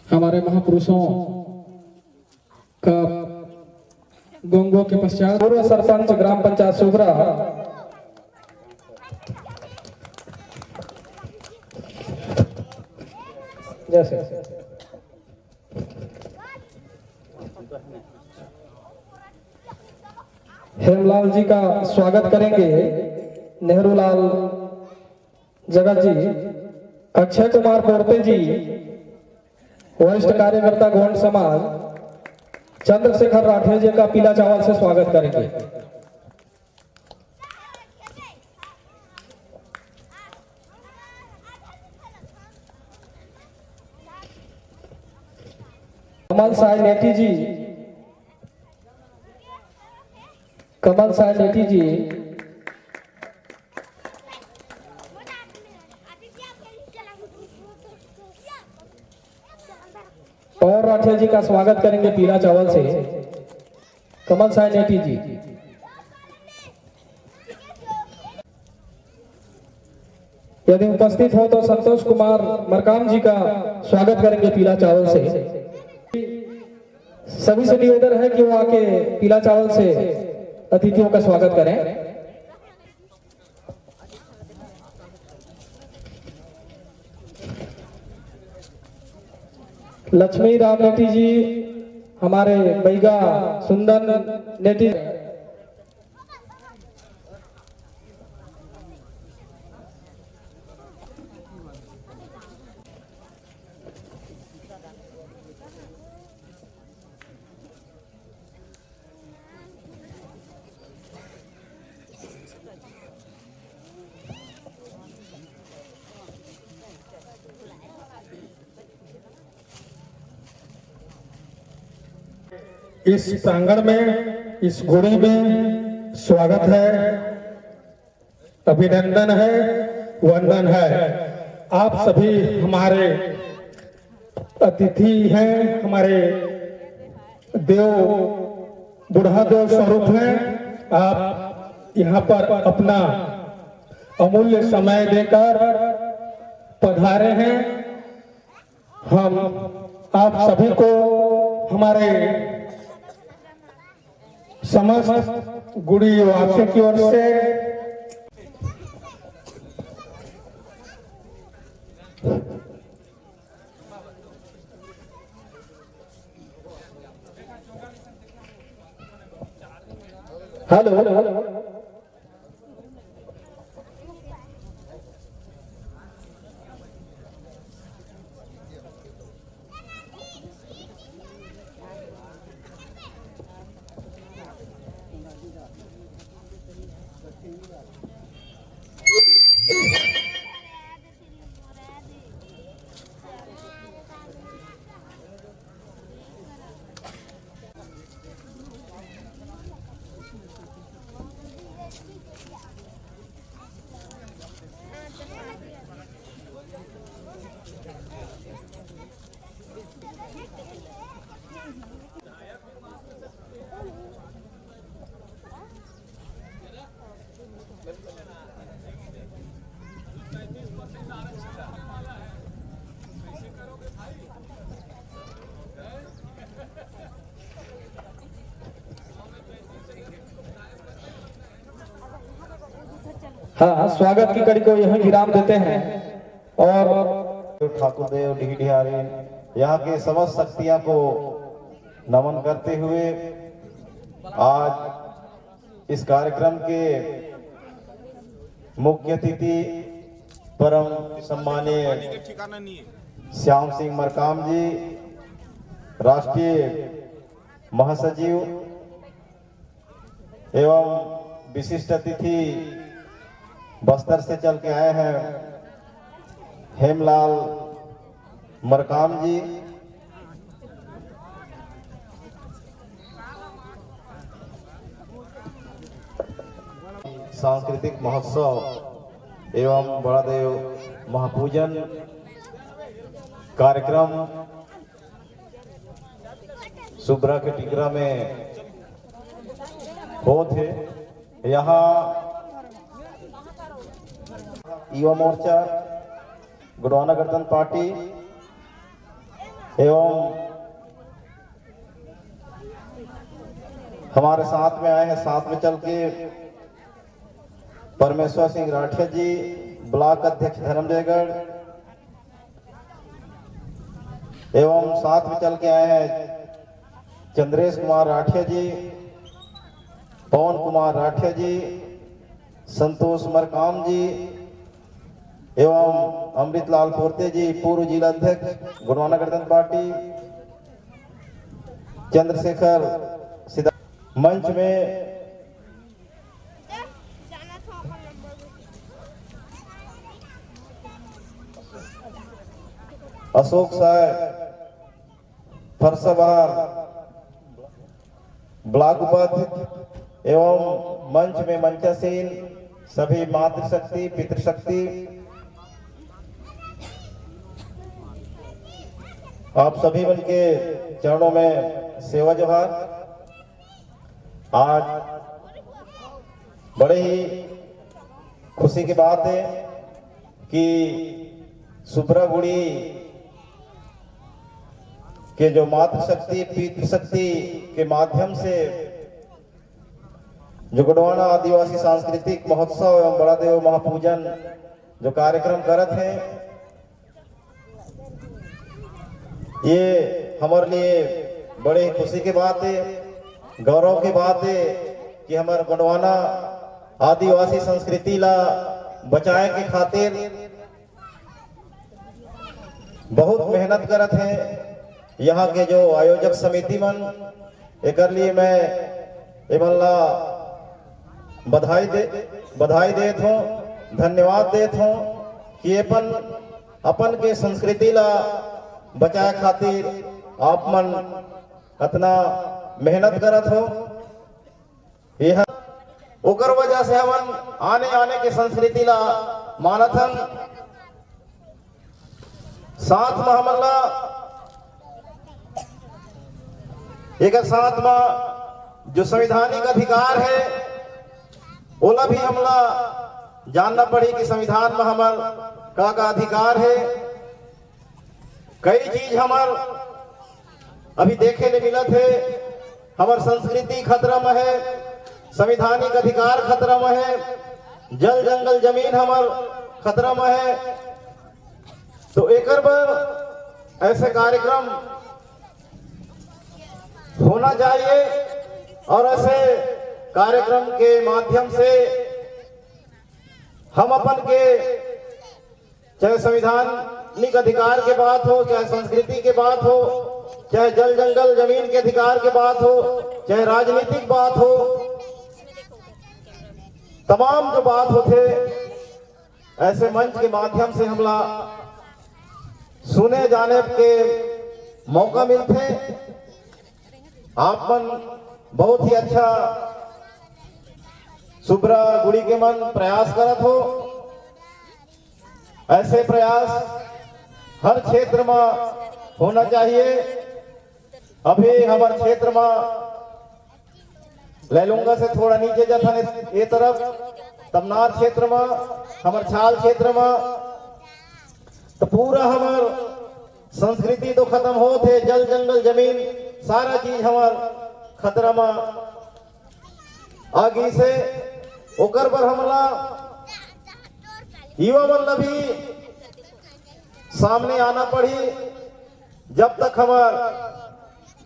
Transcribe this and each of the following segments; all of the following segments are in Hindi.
हमारे महापुरुषों का गोंगो के पश्चात पूर्व सरपंच ग्राम पंचायत सुगरा जैसे हेमलाल जी का स्वागत करेंगे। नेहरू लाल जगत जी, अक्षय कुमार बोरते जी, वरिष्ठ कार्यकर्ता गोंड समाज, चंद्रशेखर राठौर जी का पीला चावल से स्वागत करेंगे। कमल साय नेटी जी, कमल साय नेटी जी और राठौर जी का स्वागत करेंगे पीला चावल से। कमल साय नेटी जी, यदि उपस्थित हो तो संतोष कुमार मरकाम जी का स्वागत करेंगे पीला चावल से। सभी से निवेदन है कि वो आके पीला चावल से अतिथियों का स्वागत करें। लक्ष्मी राम नेटी जी, हमारे बैगा सुंदर नेटी, इस प्रांगण में, इस गुड़ी में स्वागत है, अभिनंदन है, वंदन है। आप सभी हमारे अतिथि हैं, हमारे देव बुढ़ा देव स्वरूप हैं। आप यहाँ पर अपना अमूल्य समय देकर पधारे हैं। हम आप सभी को हमारे समस्त गुड़ी वासियों की ओर से हेलो। हाँ, स्वागत की कड़ी को यहीं विराम देते हैं। और ठाकुर देव ढीढियारे यहाँ के समस्त शक्तियाँ को नमन करते हुए आज इस कार्यक्रम के मुख्य अतिथि परम सम्मानीय श्याम सिंह मरकाम जी, राष्ट्रीय महासचिव एवं विशिष्ट अतिथि बस्तर से चल के आए हैं हेमलाल मरकाम जी, सांस्कृतिक महोत्सव एवं बड़ादेव महापूजन कार्यक्रम सुब्रा के टिकरा में हो थे। यहाँ युवा मोर्चा, गोंडवाना गणतंत्र पार्टी एवं हमारे साथ में आए हैं, साथ में चल के परमेश्वर सिंह राठिया जी, ब्लॉक अध्यक्ष धर्मजयगढ़ एवं साथ में चल के आए हैं चंद्रेश कुमार राठिया जी, पवन कुमार राठिया जी, संतोष मरकाम जी एवं अमृतलाल पोर्ते जी, पूर्व जिला अध्यक्ष गोंडवाना गणतंत्र पार्टी, चंद्रशेखर सिद्धा मंच में अशोक साहब फरसाबार ब्लॉक उपाध्यक्ष एवं मंच में मंचासीन सभी मातृशक्ति पितृशक्ति, आप सभी बन के चरणों में सेवा जोहार। आज बड़े ही खुशी की बात है कि सुब्रागुड़ी के जो मातृशक्ति पितृशक्ति के माध्यम से जो गोंडवाना आदिवासी सांस्कृतिक महोत्सव एवं बड़ादेव महापूजन जो कार्यक्रम करत हैं, ये हमारे लिए बड़े खुशी की बात है, गौरव की बात है कि हमारे गोंडवाना आदिवासी संस्कृति ला बचाए के खातिर बहुत मेहनत करत हैं। यहाँ के जो आयोजक समिति मन, एक लिए मैं इमल्ला बधाई देत हूँ, धन्यवाद देत हूँ कि अपन के संस्कृति ला बचाए खातिर आप मन इतना मेहनत करत हो। यह ओकर वजह से हमन आने के संस्कृति ला मानत हन। साथ में हमन ला एक साथ में जो संवैधानिक अधिकार है ओला भी हमला जानना पड़ी कि संविधान में हमार का अधिकार है। कई चीज हमार अभी देखे ने मिलत है, हमार संस्कृति खतरा में है, संवैधानिक अधिकार खतरा में है, जल जंगल जमीन हमार खतरा में है। तो एक बार ऐसे कार्यक्रम होना चाहिए और ऐसे कार्यक्रम के माध्यम से हम अपन के चाहे संवैधानिक अधिकार के बात हो, चाहे संस्कृति के बात हो, चाहे जल जंगल जमीन के अधिकार के बात हो, चाहे राजनीतिक बात हो, तमाम जो बात होते ऐसे मंच के माध्यम से हमला सुने जाने के मौका मिलते। आप मन बहुत ही अच्छा सुब्रागुड़ी के मन प्रयास करत हो। ऐसे प्रयास हर क्षेत्र में होना चाहिए। अभी हमारे क्षेत्र में लैलूंगा से थोड़ा नीचे जाता ये तरफ तमनार क्षेत्र में, हमारे छाल क्षेत्र में तो पूरा हमार संस्कृति तो खत्म हो थे, जल जंगल जमीन सारा चीज हमार खतरा में आगे से ओकर पर हमला युवा मन भी सामने आना पड़ी। जब तक हमार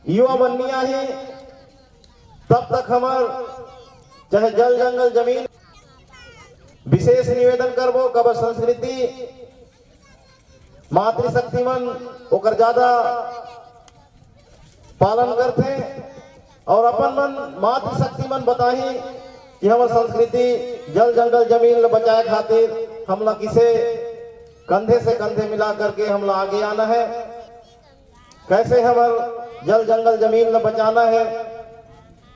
युवा बनिया ही तब तक हमार चाहे जल जंगल जमीन विशेष निवेदन करबो कब संस्कृति मातृशक्ति मन ओकर ज्यादा पालन करते और अपन मन मातृशक्ति मन बताही कि हमर संस्कृति जल जंगल जमीन ल बचाए खातिर हमला किसे कंधे से कंधे मिला करके हमला आगे आना है, कैसे हमर जल जंगल जमीन ल बचाना है।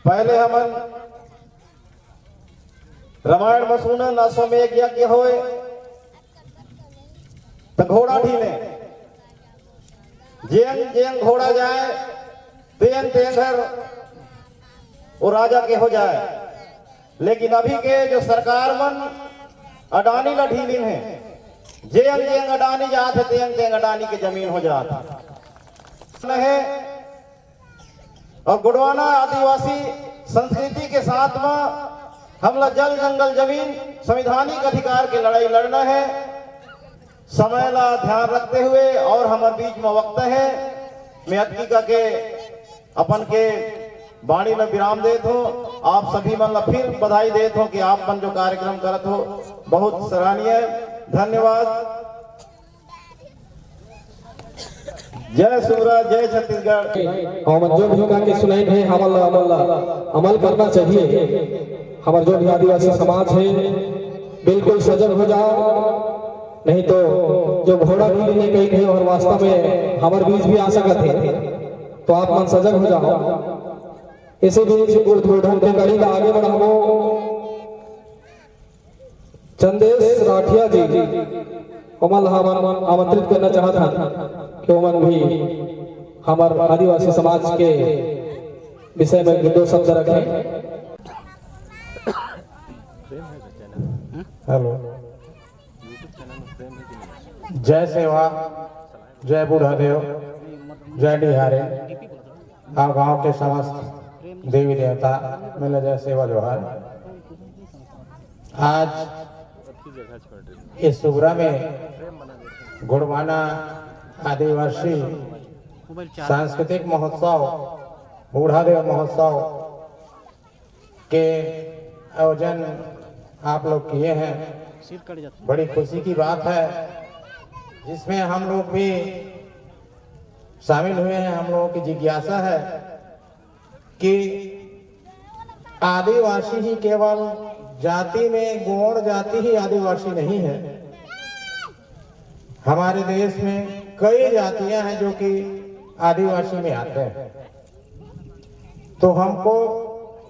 पहले हमन रामायण में सुनन अश्वमेध यज्ञ होए तो घोड़ा ढीले जेन जेन घोड़ा जाए तेन तेन घर वो राजा के हो जाए। लेकिन अभी के जो सरकार मन अडानी ला ढीलिन है, जेन जेन अडानी जात है तेन तेन अडानी के जमीन हो जात है। और गुड़वाना आदिवासी संस्कृति के साथ में हमला जल जंगल जमीन संवैधानिक अधिकार की लड़ाई लड़ना है। समय ला ध्यान रखते हुए और हमारे बीच में वक्त है मैं अटकी का के अपन के वाणी में विराम देत हो। आप सभी मन ला फिर बधाई देत हो कि आप मन जो कार्यक्रम करत हो बहुत सराहनीय है। धन्यवाद। जय सूरज जय छत्तीसगढ़। हम जो भी का के सुनाई है अमल करना चाहिए। हमारे जो भी आदिवासी समाज है बिल्कुल सजग हो जाओ, नहीं तो जो घोड़ा भी नहीं कहीं नहीं और वास्तव में हमारे बीच भी आ सकते हैं, तो आप मन सजग हो जाओ। इसी बीच उर्ध्व गाड़ी का आगे बढ़ाओ। चंदेश राठिया जी कमल हम आमंत्रित करना चाहता कि उमन भी हमारे आदिवासी समाज के विषय में दो शब्द रखें। हेलो, जय सेवा, जय बूढ़ादेव, जय डिहारे, आप गांव के समस्त देवी देवता मिले जय सेवा जोहार। आज इस सुगरा में गुड़वाना आदिवासी सांस्कृतिक महोत्सव बूढ़ादेव महोत्सव के आयोजन आप लोग किए हैं। बड़ी खुशी की बात है जिसमें हम लोग भी शामिल हुए हैं। हम लोगों की जिज्ञासा है कि आदिवासी ही केवल जाति में गौड़ जाति ही आदिवासी नहीं है। हमारे देश में कई जातियां हैं जो कि आदिवासी में आते हैं। तो हमको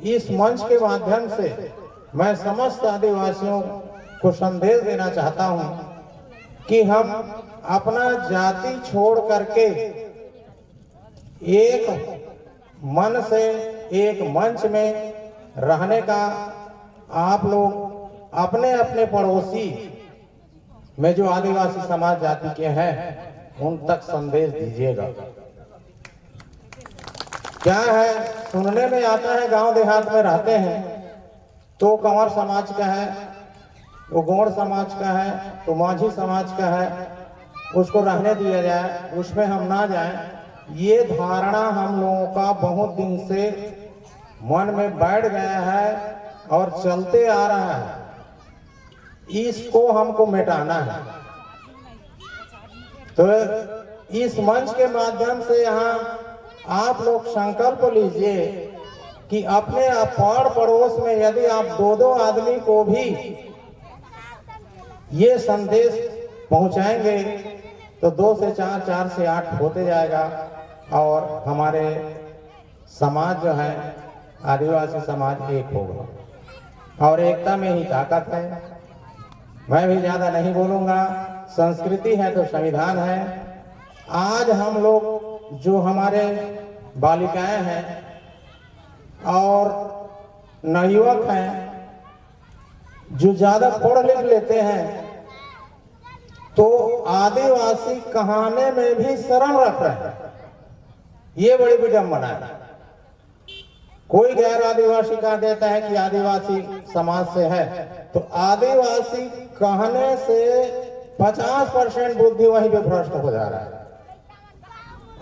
इस मंच के माध्यम से मैं समस्त आदिवासियों को संदेश देना चाहता हूं कि हम अपना जाति छोड़ करके एक मन से एक मंच में रहने का आप लोग अपने अपने पड़ोसी में जो आदिवासी समाज जाति के हैं उन तक संदेश दीजिएगा। क्या है सुनने में आता है गांव देहात में रहते हैं तो कंवर समाज का है, वो गौड़ समाज का है, तो माझी समाज का है, उसको रहने दिया जाए, उसमें हम ना जाएं। ये धारणा हम लोगों का बहुत दिन से मन में बैठ गया है और चलते आ रहा है। इसको हमको मिटाना है। तो इस मंच के माध्यम से यहाँ आप लोग संकल्प लीजिए कि अपने पाड़ पड़ोस में यदि आप दो आदमी को भी ये संदेश पहुंचाएंगे तो 2 से 4, 4 से 8 होते जाएगा और हमारे समाज जो है आदिवासी समाज एक होगा और एकता में ही ताकत है। मैं भी ज्यादा नहीं बोलूंगा। संस्कृति है तो संविधान है। आज हम लोग जो हमारे बालिकाएं हैं और नवयुवक हैं जो ज्यादा पढ़ लिख लेते हैं तो आदिवासी कहाने में भी शर्म रख रहे हैं। ये बड़ी विडंबना है। कोई गैर आदिवासी कह देता है कि आदिवासी समाज से है, तो आदिवासी कहने से 50% बुद्धि वहीं पे भ्रष्ट हो जा रहा है।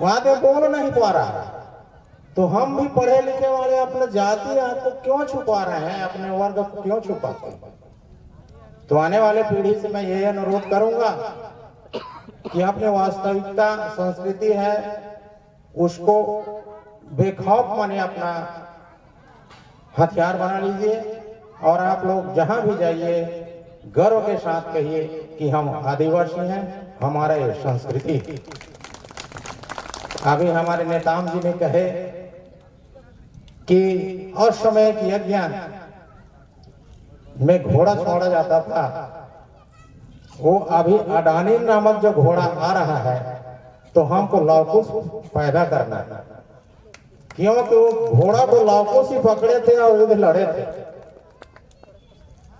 वहां पे बोल नहीं पा रहा। तो हम भी पढ़े लिखे वाले अपने जाति को क्यों छुपा रहे हैं, अपने वर्ग को क्यों छुपाते हैं? तो आने वाले पीढ़ी से मैं ये अनुरोध करूंगा कि अपने वास्तविकता संस्कृति है उसको बेखौफ माने अपना हथियार बना लीजिए, और आप लोग जहां भी जाइए गर्व के साथ कहिए कि हम आदिवासी हैं, हमारा ये संस्कृति। अभी हमारे नेताम जी ने कहे कि असमय की यज्ञ में घोड़ा छोड़ा जाता था, वो अभी अडानी नामक जो घोड़ा आ रहा है तो हमको लवकुश पैदा करना है, क्योंकि वो घोड़ा को लवकुश ही पकड़े थे और युद्ध लड़े थे।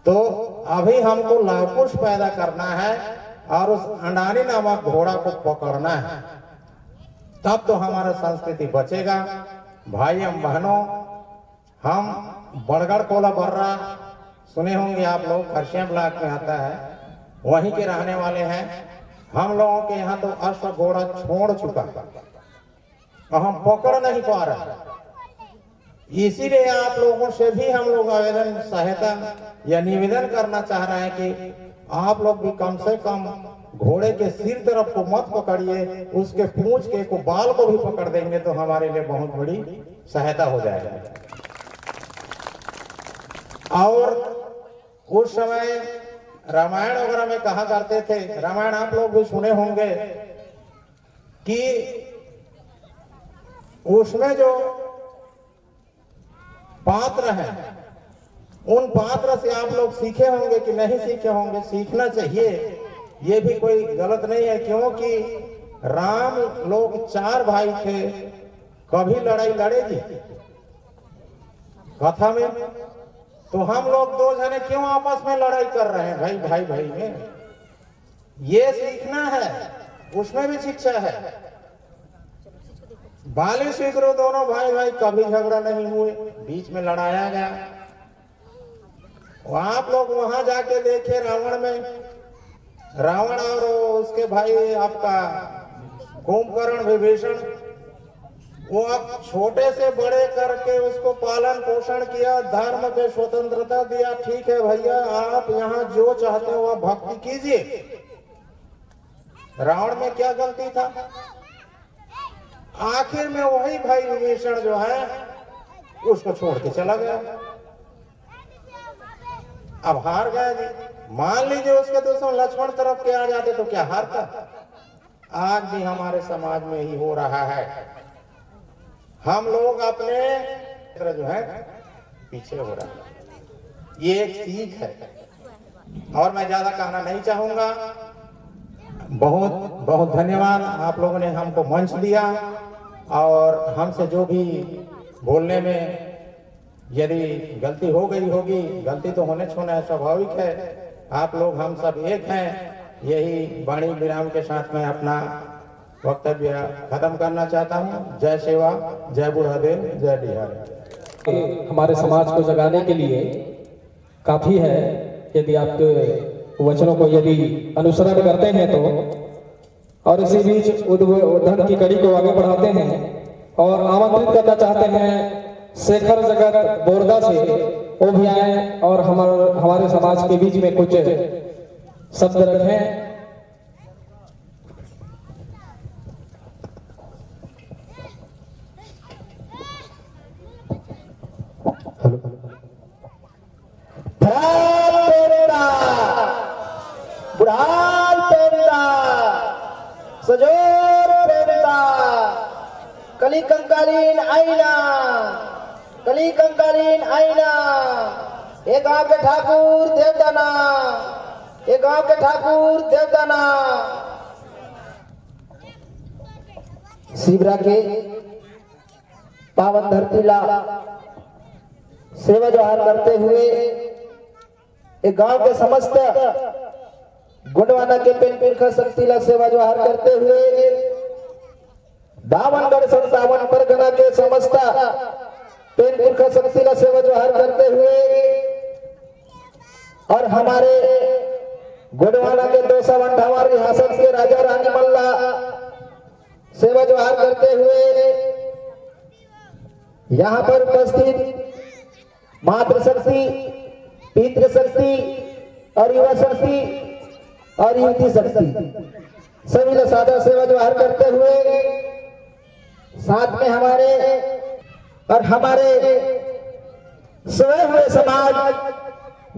तो अभी हमको लवकुश पैदा करना है और उस अडानी नामक घोड़ा को पकड़ना है, तब तो हमारा संस्कृति बचेगा। भाई एवं बहनों, हम बड़गढ़ कोला बर्रा सुने होंगे आप लोग, खरसिया ब्लॉक में आता है, वहीं के रहने वाले हैं। हम लोगों के यहाँ तो अश्व घोड़ा छोड़ चुका और हम पकड़ नहीं पा रहे। इसीलिए आप लोगों से भी हम लोग आवेदन सहायता या निवेदन करना चाह रहे हैं कि आप लोग भी कम से कम घोड़े के सिर तरफ को मत पकड़िए, उसके पूंछ के को बाल को भी पकड़ देंगे तो हमारे लिए बहुत बड़ी सहायता हो जाएगी। और उस समय रामायण वगैरह में कहा करते थे, रामायण आप लोग भी सुने होंगे कि उसमें जो पात्र हैं उन पात्र से आप लोग सीखे होंगे कि नहीं सीखे होंगे, सीखना चाहिए, ये भी कोई गलत नहीं है। क्योंकि राम लोग 4 भाई थे, कभी लड़ाई लड़ेगी कथा में, तो हम लोग 2 जने क्यों आपस में लड़ाई कर रहे हैं भाई भाई भाई में? ये सीखना है, उसमें भी शिक्षा है। बाली स्वीकरो दोनों भाई भाई कभी झगड़ा नहीं हुए, बीच में लड़ाया गया। आप लोग वहां जाके देखे रावण में, रावण और उसके भाई आपका कुंभकर्ण विभीषण, वो अब छोटे से बड़े करके उसको पालन पोषण किया, धर्म पे स्वतंत्रता दिया। ठीक है भैया, आप यहाँ जो चाहते हो वह भक्ति कीजिए। रावण में क्या गलती था? आखिर में वही भाई विभीषण जो है उसको छोड़ के चला गया, अब हार गया जी। मान लीजिए उसके दुश्मन लक्ष्मण तरफ के आ जाते तो क्या हारता? आज भी हमारे समाज में ही हो रहा है। हम लोग अपने जो है पीछे हो रहा है, ये एक सीख है। और मैं ज्यादा कहना नहीं चाहूंगा। बहुत बहुत धन्यवाद, आप लोगों ने हमको मंच दिया, और हमसे जो भी बोलने में यदि गलती हो गई होगी, गलती तो होने छोड़ना है, स्वाभाविक है। आप लोग हम सब एक हैं। यही वाणी विराम के साथ मैं अपना वक्तव्य खत्म करना चाहता हूँ। जय सेवा, जय बुढ़ादेव, जय बिहार। हमारे समाज को जगाने के लिए काफी है, यदि आपके वचनों को यदि अनुसरण करते हैं तो। और इसी बीच उद्बोधन की कड़ी को आगे बढ़ाते हैं और आमंत्रित करना चाहते हैं शेखर जगत बोरदा से, वो भी आए और हमारे समाज के बीच में कुछ शब्द रखें। बुढ़ाल पेरता, सजोर पेरता, कली कंकालीन आईना, कली कंकालीन आईना। ये गांव के ठाकुर देवदाना, ये गांव के ठाकुर देवदाना। शिवरा के पावन धरती ला सेवा जोहार करते हुए एक गांव के समस्त गुंडवाना के पेन पेन शक्ति ला सेवा जोहार करते हुए 52गढ़ 57 परगना के समस्त पेन पुरखा शक्ति ला सेवा जोहार करते हुए और हमारे गुंडवाना के 258 रियासत के राजा रानी मल्ला सेवा जोहार करते हुए यहाँ पर उपस्थित मातृशक्ति, पितृशक्ति और युवा शक्ति और युवती शक्ति सभी लोग सादा सेवा व्यवहार करते हुए साथ में हमारे और हमारे स्वयं हुए समाज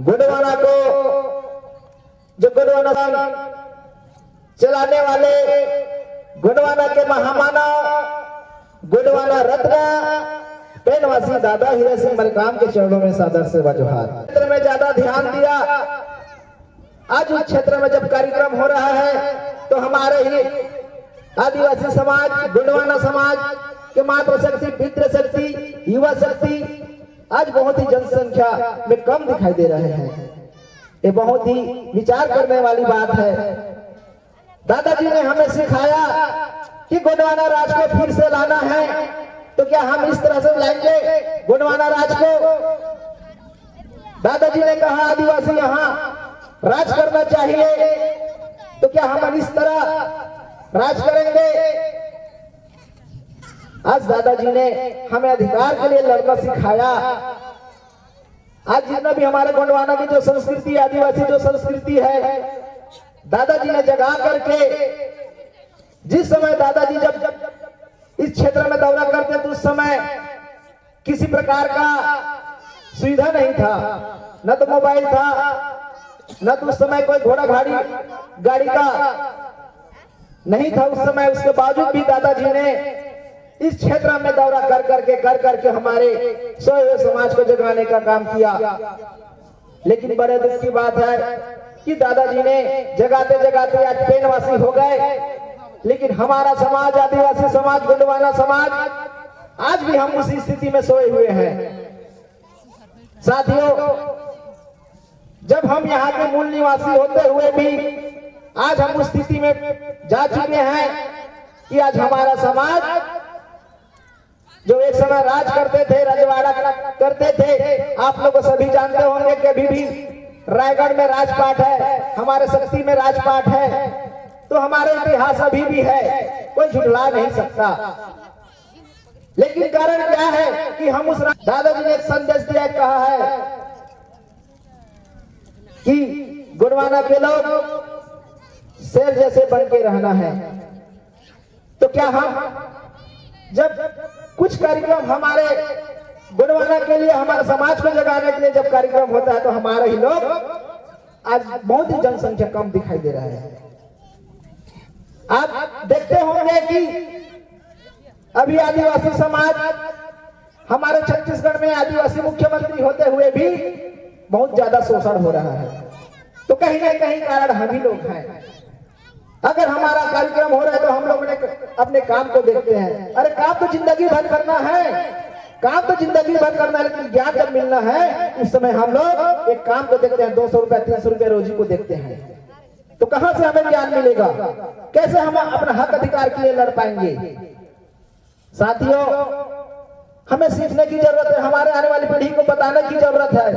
गुणवाना को, जो गुणवाना चलाने वाले गुणवाना के महामानव गुणवाना रत्न पेनवासी दादा हीरा सिंह मलकाम के चरणों में सादर सेवा जोहार। क्षेत्र में ज्यादा ध्यान दिया। आज उस क्षेत्र में जब कार्यक्रम हो रहा है तो हमारे ही आदिवासी समाज गुणवाना समाज के मातृशक्ति, पितृशक्ति, युवा शक्ति आज बहुत ही जनसंख्या में कम दिखाई दे रहे हैं। ये बहुत ही विचार करने वाली बात है। दादाजी ने हमें सिखाया कि गोंडवाना राज को फिर से लाना है, तो क्या हम इस तरह से लाएंगे गोंडवाना राज को? दादाजी ने कहा आदिवासी यहाँ राज करना चाहिए, तो क्या हम इस तरह राज करेंगे? आज दादाजी ने हमें अधिकार के लिए लड़ना सिखाया। आज जितना भी हमारे गोंडवाना की जो संस्कृति, आदिवासी जो संस्कृति है, दादाजी ने जगा करके, जिस समय दादाजी जब इस क्षेत्र में दौरा करते तो उस समय किसी प्रकार का सुविधा नहीं था, न तो मोबाइल था, न तो उस समय कोई घोड़ा गाड़ी का नहीं था उस समय। उसके बावजूद भी दादाजी ने इस क्षेत्र में दौरा कर करके हमारे सोए समाज को जगाने का काम किया। लेकिन बड़े दुख की बात है कि दादाजी ने जगाते जगाते आज पेनवासी हो गए, लेकिन हमारा समाज, आदिवासी समाज, गोंडवाना समाज आज भी हम उसी स्थिति में सोए हुए हैं। साथियों, जब हम यहाँ के मूल निवासी होते हुए भी आज हम उस स्थिति में जा चुके हैं कि आज हमारा समाज जो एक समय राज करते थे, रजवाड़ा करते थे, आप लोग सभी जानते होंगे कि अभी भी रायगढ़ में राजपाट है, हमारे शक्ति में राजपाट है, तो हमारे इतिहास अभी भी है, कोई झुठला नहीं सकता। लेकिन कारण क्या है कि हम उस दादाजी ने एक संदेश दिया, कहा है कि गोंडवाना के लोग शेर जैसे बन के रहना है। तो क्या हम जब कुछ कार्यक्रम हमारे गोंडवाना के लिए, हमारे समाज को जगाने के लिए जब कार्यक्रम होता है तो हमारे ही लोग आज बहुत ही जनसंख्या कम दिखाई दे रहा है। आप देखते होंगे कि अभी आदिवासी समाज, हमारे छत्तीसगढ़ में आदिवासी मुख्यमंत्री होते हुए भी बहुत ज्यादा शोषण हो रहा है। तो कहीं ना कहीं कारण हम ही लोग हैं। अगर हमारा कार्यक्रम हो रहा है तो हम लोग अपने काम को देखते हैं। अरे काम तो जिंदगी भर करना है, काम तो जिंदगी भर करना है, लेकिन ज्ञान जब मिलना है उस समय हम लोग एक काम को देखते हैं, 200 रुपया 300 रुपया रोजी को देखते हैं। तो कहां से हमें ज्ञान मिलेगा? कैसे हम अपना हक अधिकार के लिए लड़ पाएंगे? साथियों, हमें सीखने की जरूरत है, हमारे आने वाली पीढ़ी को बताने की जरूरत है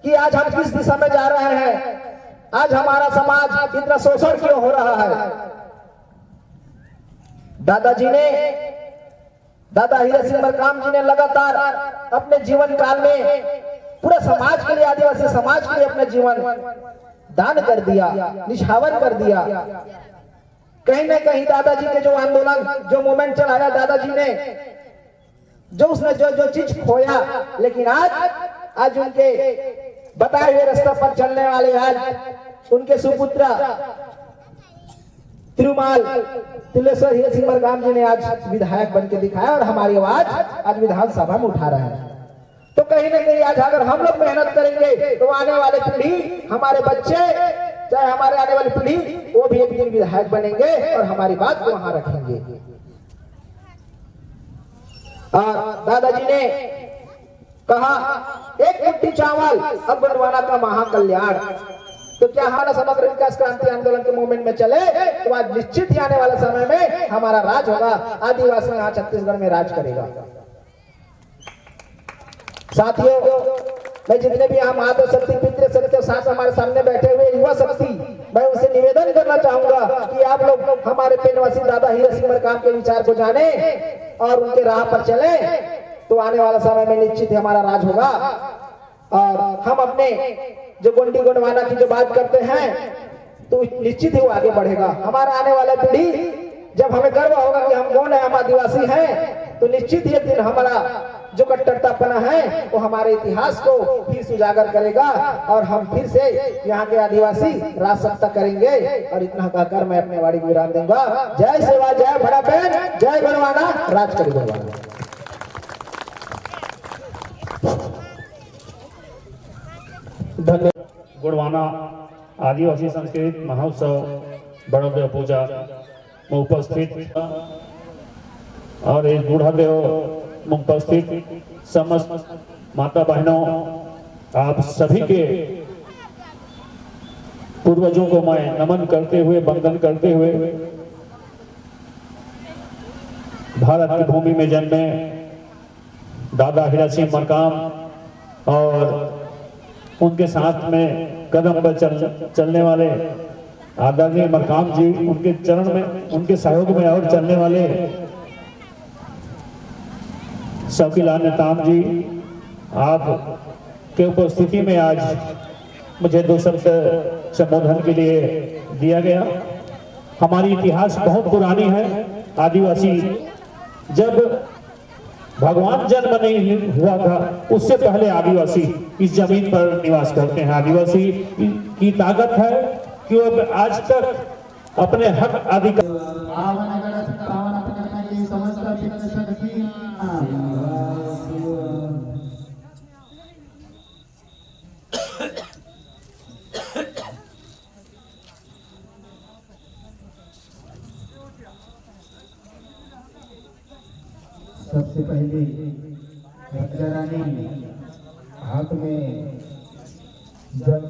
कि आज हम किस दिशा में जा रहे हैं, आज हमारा समाज इतना शोषण क्यों हो रहा है। दादाजी ने, दादा हीरा सिंह मलकाम जी ने लगातार अपने जीवन काल में पूरे समाज के लिए, आदिवासी समाज के लिए अपने जीवन दान कर दिया, निछावर कर दिया। कहीं ना कहीं दादाजी के जो आंदोलन, जो मूवमेंट चलाया दादाजी ने, जो उसने जो चीज खोया, लेकिन आज उनके बताए हुए रास्ते पर चलने वाले, आज उनके सुपुत्र तिरुमाल तिलेश्वर हीरा सिंह मलकाम जी ने आज विधायक बन के दिखाया और हमारी आवाज आज विधानसभा में उठा रहे हैं। तो कहीं ना कहीं आज अगर हम लोग मेहनत करेंगे तो आने वाले पीढ़ी, हमारे बच्चे, चाहे हमारे आने वाली पीढ़ी, वो भी एक दिन विधायक बनेंगे और हमारी बात को वहां रखेंगे। और दादाजी ने कहा, एक मुट्ठी चावल अब गोंडवाना का महाकल्याण। तो क्या हमारा समग्र विकास क्रांति आंदोलन के मूवमेंट में चले तो आज निश्चित ही आने वाले समय में हमारा राज होगा, आदिवासी यहाँ छत्तीसगढ़ में राज करेगा। साथियों, मैं जितने भी यहाँ माता शक्ति, पितृशक्ति के साथ हमारे सामने बैठे हुए युवा शक्ति, मैं उनसे निवेदन करना चाहूंगा कि आप लोग हमारे पेनवासी दादा हीरा सिंह मलकाम के विचार को जाने और उनके राह पर चले, तो तो आने वाला समय में निश्चित ही हमारा राज होगा। और हम अपने जो गोंडी गोंडवाना की जो बात करते हैं तो निश्चित ही वो आगे बढ़ेगा। हमारा आने वाला पीढ़ी जब हमें गर्व होगा कि हम गोंड हैं, हम आदिवासी हैं, तो निश्चित ही एक दिन हमारा जो कट्टरतापना है वो हमारे इतिहास को फिर उजागर करेगा और हम फिर से यहाँ के आदिवासी राज सत्ता करेंगे। और इतना कहकर मैं अपने वाणी को विराम दूंगा। जय सेवा, जय बड़ा बहन, जय गोंडवाना, राज करी गोंडवाना। धन्यवाद। गोंडवाना आदिवासी संस्कृत महोत्सव बड़ोदेव पूजा में उपस्थित और इस बूढ़ादेव में उपस्थित समस्त माता बहनों, आप सभी के पूर्वजों को मैं नमन करते हुए, वंदन करते हुए, भारत की भूमि में जन्मे दादा हीरा सिंह मरकाम और उनके साथ में कदम पर चलने वाले आदरणीय मरकाम जी, उनके चरण में, उनके सहयोग में और चलने वाले शौकीलाल नेताम जी, आप के उपस्थिति में आज मुझे 2 शब्द संबोधन के लिए दिया गया। हमारी इतिहास बहुत पुरानी है। आदिवासी जब भगवान जन्म नहीं हुआ था उससे पहले आदिवासी इस जमीन पर निवास करते हैं। आदिवासी की ताकत है कि वो आज तक अपने हक अधिकार सबसे पहले राजा रानी हाथ में जल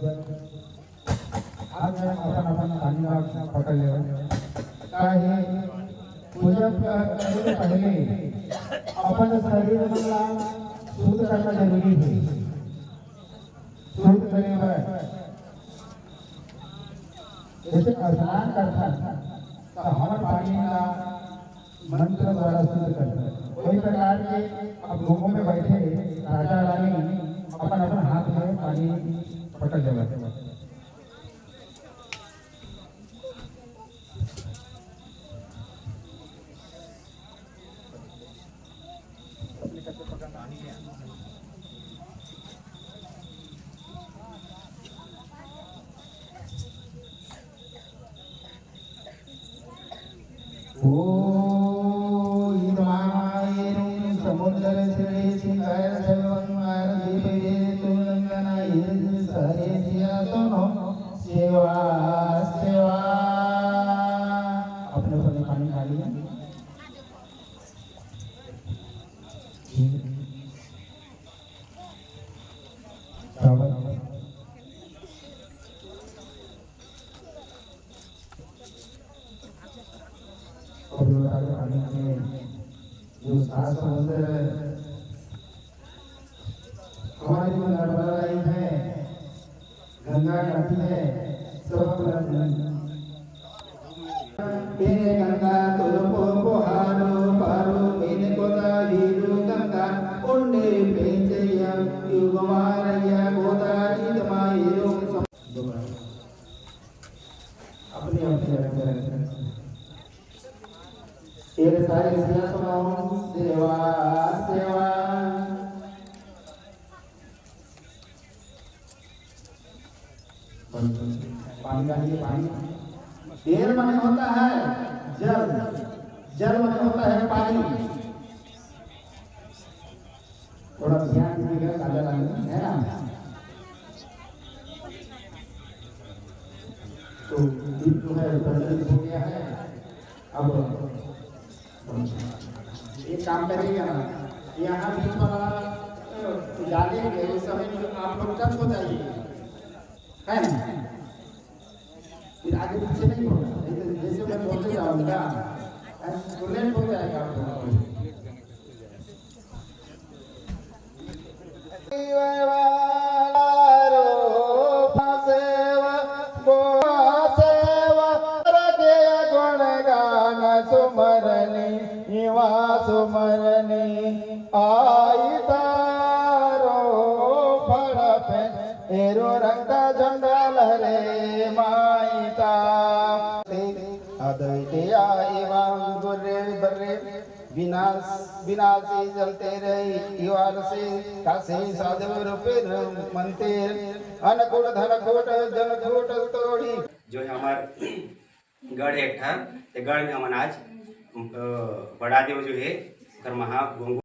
अपन पानी पकड़ ले पूजा करने पहले अपन शरीर शुद्ध करना जरूरी है। शुद्ध करने पर जैसे स्नान करता तो हमारे पानी का मंत्र द्वारा शुद्ध करता। वही प्रकार के अब लोगों में बैठे राजा रानी अपन अपन हाथ में पानी पकड़ लेते। अपने अपने पानी खा लिया। जो सात समुद्र हमारे जो नर्मदा है, गंगा नदी है, सब मेरे गंगा तुरपो पोहारो पारो मेरे गोदा हीरो गंगा उन्ने पेंचया युगमारया गोदा ईदमायरो अपने ये सारे सेवा सेवा पानी डालिए। पानी देर मन होता है जल, जल मन होता है पानी। थोड़ा ध्यान दीजिएगा, काला लाइन है ना। तो जो है प्रचलित हो गया है। अब एक काम करिएगा ना, यहाँ बीच वाला डालेंगे उस समय आप लोग टच हो जाइए, है ना। फिर आगे पीछे नहीं होगा, जैसे मैं बोलते जाऊंगा तो लेट हो जाएगा आप लोगों को। सुमरनी सुमरनी आई फड़पे एरो रंग झंडा लहरे माईता अद्वितीया एवं गुरे बर्रे विनाशी जलते रही युवाल से काशी साधु रूपे मनते अनकूट धनकूट जनकूट तोड़ी। जो है हमारे गढ़ है एक ठा, ते गढ़ में हम आज बड़ा देव जो है घर महा